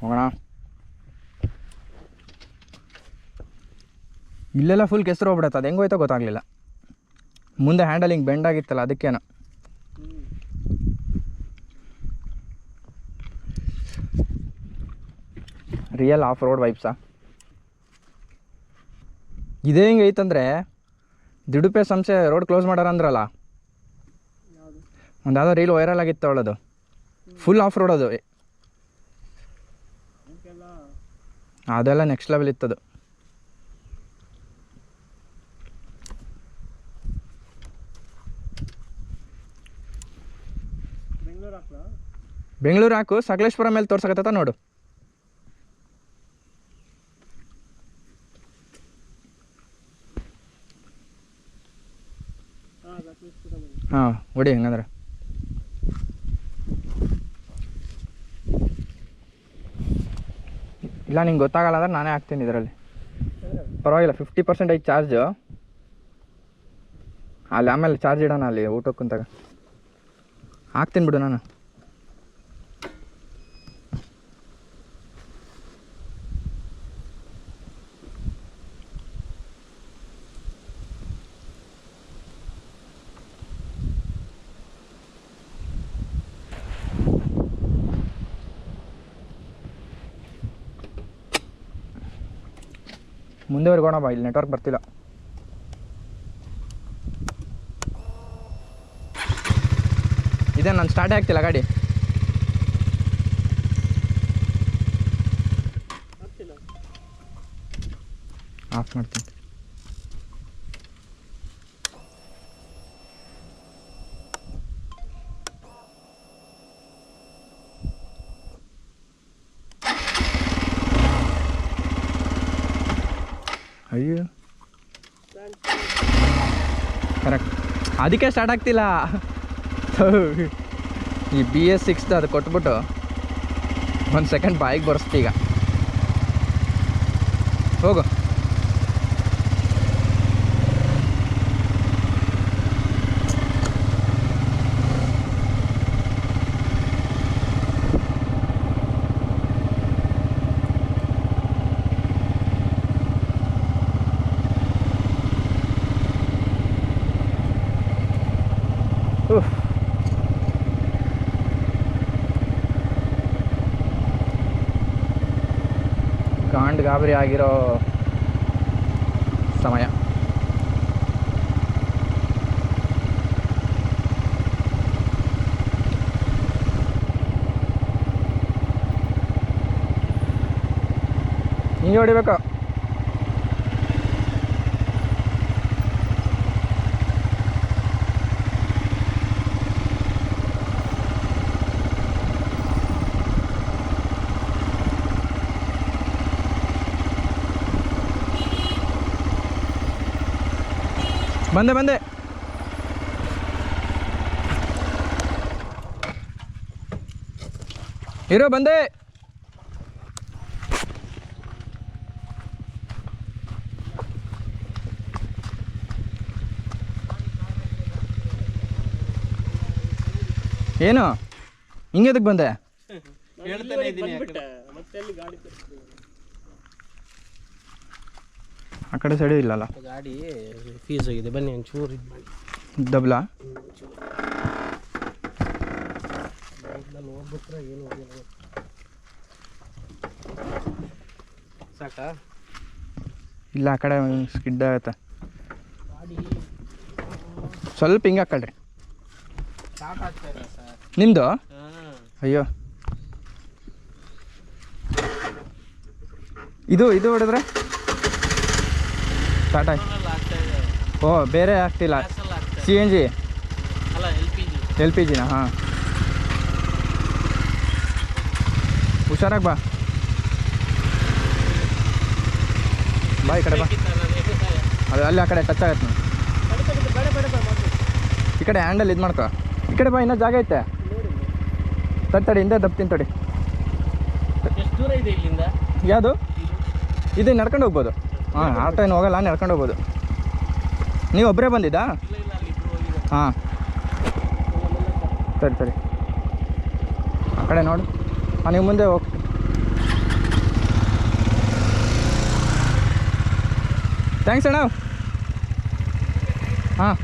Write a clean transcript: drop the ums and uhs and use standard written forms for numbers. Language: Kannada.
ಹೋಗೋಣ. ಇಲ್ಲೆಲ್ಲ ಫುಲ್ ಕೆಸರು ಹೋಗ್ಬಿಡತ್ತೆ, ಅದು ಹೆಂಗೋಯ್ತೋ ಗೊತ್ತಾಗಲಿಲ್ಲ. ಮುಂದೆ ಹ್ಯಾಂಡಲಿಂಗ್ ಬೆಂಡ್ ಆಗಿತ್ತಲ್ಲ ಅದಕ್ಕೇನ. ರಿಯಲ್ ಆಫ್ ರೋಡ್ ವೈಬ್ಸಾ. ಇದೇ ಹಿಂಗೆ ಐತಂದರೆ ದಿಡುಪೆ ಸಂಸ್ಥೆ ರೋಡ್ ಕ್ಲೋಸ್ ಮಾಡಾರ ಅಂದ್ರಲ್ಲ, ಒಂದು ಯಾವುದೋ ರೀಲ್ ವೈರಲ್ ಆಗಿತ್ತು ಅವಳದು. ಫುಲ್ ಆಫ್ ರೋಡ್ ಅದು, ಅದೆಲ್ಲ ನೆಕ್ಸ್ಟ್ ಲೆವೆಲ್ ಇತ್ತದು. ಬೆಂಗಳೂರು ಹಾಕು, ಸಕಲೇಶ್ಪುರ ಮೇಲೆ ತೋರ್ಸಕತ್ತ ನೋಡು. ಹಾಂ ಹೊಡಿ ಹಂಗಂದ್ರೆ. ಇಲ್ಲ ನಿಂಗೆ ಗೊತ್ತಾಗಲ್ಲ ಅಂದ್ರೆ ನಾನೇ ಹಾಕ್ತೀನಿ ಇದರಲ್ಲಿ, ಪರವಾಗಿಲ್ಲ. 50% ಐತೆ ಚಾರ್ಜು. ಅಲ್ಲಿ ಆಮೇಲೆ ಚಾರ್ಜ್ ಇಡೋಣ, ಅಲ್ಲಿ ಊಟಕ್ಕೆ ಕುಂತಾಗ ಹಾಕ್ತೀನಿ ಬಿಡು ನಾನು. ಮುಂದೆವರೆಗೋಣ ಬಾ, ಇಲ್ಲಿ ನೆಟ್ವರ್ಕ್ ಬರ್ತಿಲ್ಲ. ಇದೇ ನಾನು ಸ್ಟಾರ್ಟೇ ಆಗ್ತಿಲ್ಲ ಗಾಡಿ. ಆಫ್ ಮಾಡ್ತೀನಿ. ಅಯ್ಯೋ ಕರೆಕ್ಟ್, ಅದಕ್ಕೆ ಸ್ಟಾರ್ಟ್ ಆಗ್ತಿಲ್ಲ. ಈ BS6 ಅದು ಕೊಟ್ಬಿಟ್ಟು ಒಂದು ಸೆಕೆಂಡ್ ಬಾಯಿಗೆ ಬರೆಸ್ತಿ ಈಗ. ಹೋಗು. ಗಾಂಡ್ ಗಾಬರಿ ಆಗಿರೋ ಸಮಯ. ಹಿಂಗೆ ಹೊಡಿಬೇಕು. ಬಂದೆ ಬಂದೆ. ಇರೋ ಬಂದೆ. ಏನು ಹಿಂಗೆ ಎದಕ್ಕೆ ಬಂದೆ? ಆ ಕಡೆ ಸೈಡ್ ಇಲ್ಲಲ್ಲ ಗಾಡಿ, ಫೀಸ್ ಹೋಗಿದೆ. ಬನ್ನಿ ಒಂಚೂರು ಇದು ಮಾಡಿ ಡಬ್ಲಾ ನೋಡ್ಬಿಟ್ರೆ ಏನು ಸಾಕಾ? ಇಲ್ಲ ಆ ಕಡೆ ಸ್ಕಿಡ್ ಆಗುತ್ತೆ ಗಾಡಿ. ಸ್ವಲ್ಪ ಹಿಂಗೆ ಹಾಕಳ್ರಿ. ಸ್ಟಾರ್ಟ್ ಆಗ್ತಾ ಇಲ್ಲ ಸರ್ ನಿಮ್ಮದು? ಅಯ್ಯೋ ಇದು ಹೊಡೆದ್ರೆ ಸ್ಟಾರ್ಟ್ ಆಯ್ತು. ಓ ಬೇರೆ ಆಗ್ತಿಲ್ಲ. CNG ಅಲ್ಲ, LPG ನಾ? ಹಾಂ ಹುಷಾರಾಗಿ ಬಾ. ಈ ಕಡೆ ಬಾ. ಅದು ಅಲ್ಲಿ ಆ ಕಡೆ ಟಚ್ ಆಗತ್ತೆ. ಈ ಕಡೆ ಹ್ಯಾಂಡಲ್ ಇದು ಮಾಡ್ಕೊ. ಈ ಕಡೆ ಬಾ, ಇನ್ನೂ ಜಾಗ ಐತೆ. ತಡಿ ಹಿಂದೆ ದಬ್ತೀನಿ ತಡಿ. ಎಷ್ಟು ದೂರ ಇದೆ ಇಲ್ಲಿಂದ? ಯಾವುದು ಇದು? ನಡ್ಕೊಂಡು ಹೋಗ್ಬೋದು. ಹಾಂ ಆಟೋ ಏನು ಹೋಗಲ್ಲ, ನಡ್ಕೊಂಡು ಹೋಗ್ಬೋದು. ನೀವು ಒಬ್ಬರೇ ಬಂದಿದ್ದಾ? ಹಾಂ ಸರಿ ಆ ಕಡೆ ನೋಡು. ಹಾಂ ನೀವು ಮುಂದೆ ಹೋಗಿ. ಥ್ಯಾಂಕ್ಸ್ ಅಣ್ಣ. ಹಾಂ